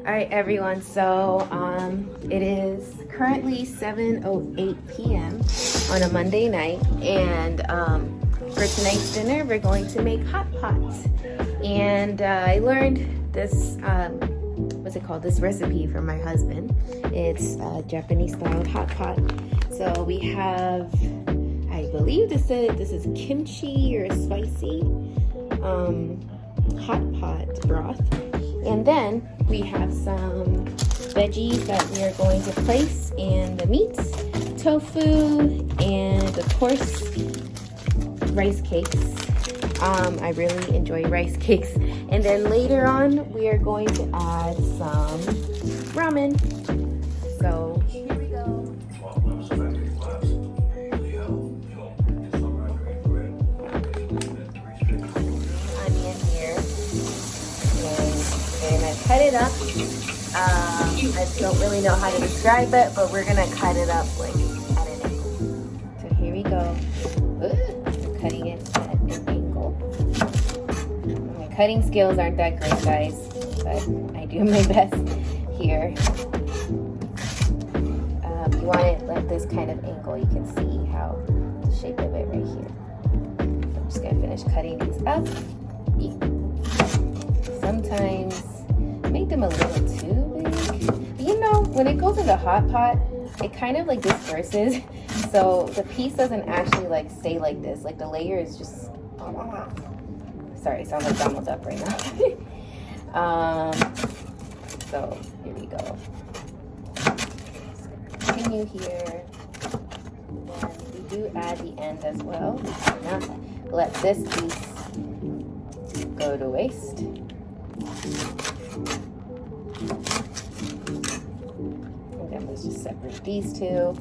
All right, everyone. So it is currently 7:08 p.m. on a Monday night, and for tonight's dinner, we're going to make hot pot. And I learned this, what's it called? This recipe from my husband. It's Japanese-styled hot pot. So we have, I believe this is kimchi or spicy hot pot broth. And then we have some veggies that we are going to place, and the meats, tofu, and of course, rice cakes. I really enjoy rice cakes. And then later on, we are going to add some ramen. So here we go. Onion here. And we're gonna cut it up. I don't really know how to describe it, but we're gonna cut it up like at an angle. So here we go. We're cutting it at an angle. My cutting skills aren't that great, guys, but I do my best here. You want it like this kind of angle. You can see how the shape of it right here. So I'm just gonna finish cutting these up. Sometimes make them a little too big. But you know, when it goes in the hot pot, it kind of like disperses. So the piece doesn't actually like stay like this. Like the layer is just, sorry, it sounds like Donald's up right now. So here we go. Continue here. And we do add the end as well. Not let this piece go to waste. And then let's just separate these two.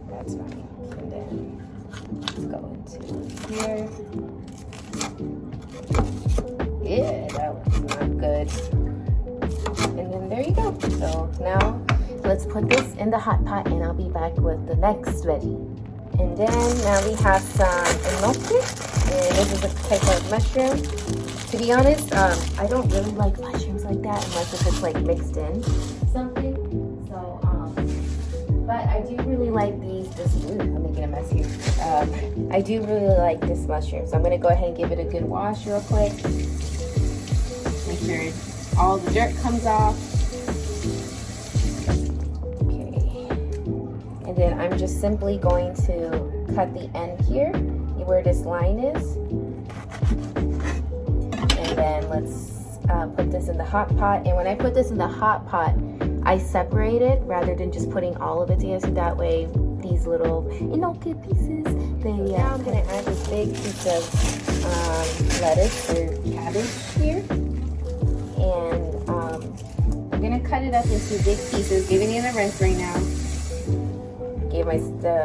That's fine. And then let's go into here. Yeah, that was not good. And then there you go. So now let's put this in the hot pot, and I'll be back with the next veggie. And then now we have some enoki, and this is a type of mushroom. To be honest, I don't really like mushrooms like that unless if it's like mixed in something. So, but I do really like these. I'm making a mess here. I do really like this mushroom, so I'm gonna go ahead and give it a good wash real quick. Make sure all the dirt comes off. Okay. And then I'm just simply going to cut the end here, where this line is. And then let's put this in the hot pot. And when I put this in the hot pot, I separate it rather than just putting all of it together. So that way, these little enoki pieces, now I'm gonna add this big piece of lettuce or cabbage here. And I'm gonna cut it up into big pieces, giving it a rinse right now.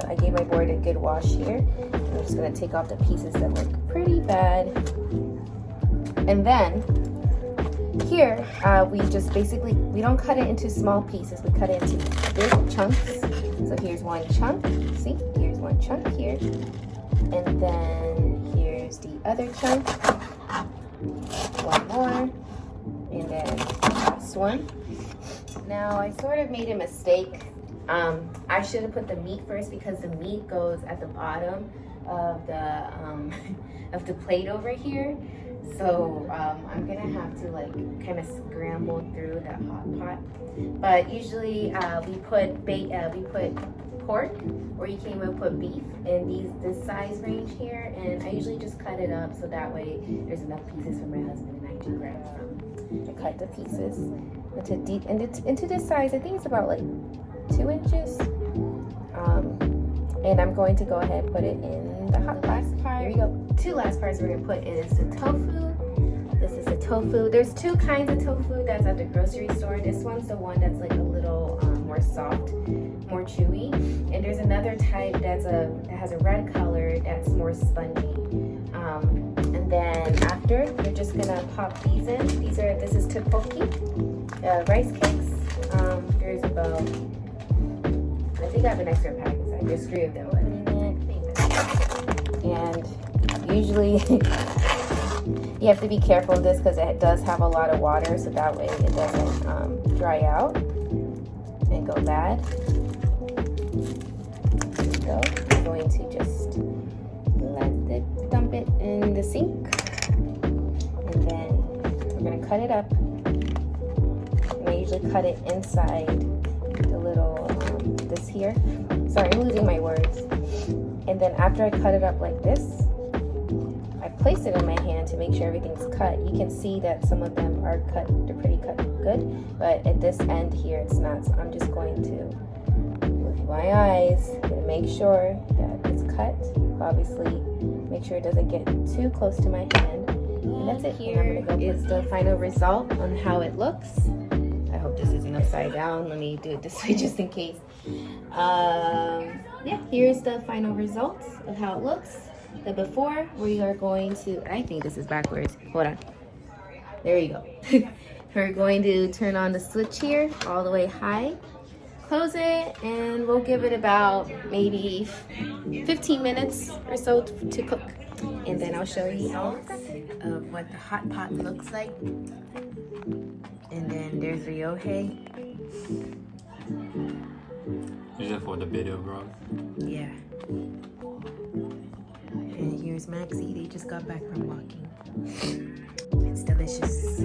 I gave my board a good wash here. I'm just gonna take off the pieces that look pretty bad. And then here, we just basically, we don't cut it into small pieces, we cut it into big chunks. So here's one chunk, see? Here's one chunk here. And then here's the other chunk. One more. And then last one. Now I sort of made a mistake. I should have put the meat first because the meat goes at the bottom of the plate over here. So I'm gonna have to like kind of scramble through that hot pot. But usually we put pork, or you can even put beef in this size range here. And I usually just cut it up so that way there's enough pieces for my husband and I to grab from. I cut the pieces into this size. I think it's about like 2 inches. And I'm going to go ahead and put it in the hot last part. Here we go. 2 last parts we're gonna put is the tofu. This is the tofu. There's 2 kinds of tofu that's at the grocery store. This one's the one that's like a little more soft, more chewy. And there's another type that has a red color that's more spongy. And then after, you're just gonna pop these in. This is tteokbokki, rice cakes. There's about, I think I have an extra pack inside. There's 3 of them. And usually You have to be careful of this because it does have a lot of water, so that way it doesn't dry out and go bad. There we go. I'm going to just dump it in the sink, and then we're gonna cut it up. And I usually cut it inside the little this here. Sorry, I'm losing my words. And then after I cut it up like this, I place it in my hand to make sure everything's cut. You can see that some of them are cut, they're pretty cut good, but at this end here it's not. So I'm just going to, with my eyes, gonna make sure that it's cut. Obviously, make sure it doesn't get too close to my hand. And that's it. Here and I'm gonna go put the final result on how it looks. I hope this isn't upside down. Let me do it this way just in case. Yeah, here's the final results of how it looks. The before, we are going to, I think this is backwards. Hold on. There you go. We're going to turn on the switch here all the way high. Close it, and we'll give it about maybe 15 minutes or so to cook. And then I'll show you of what the hot pot looks like. And then there's the yohei. Is it for the video, bro? Yeah. And here's Maxie. They just got back from walking. It's delicious.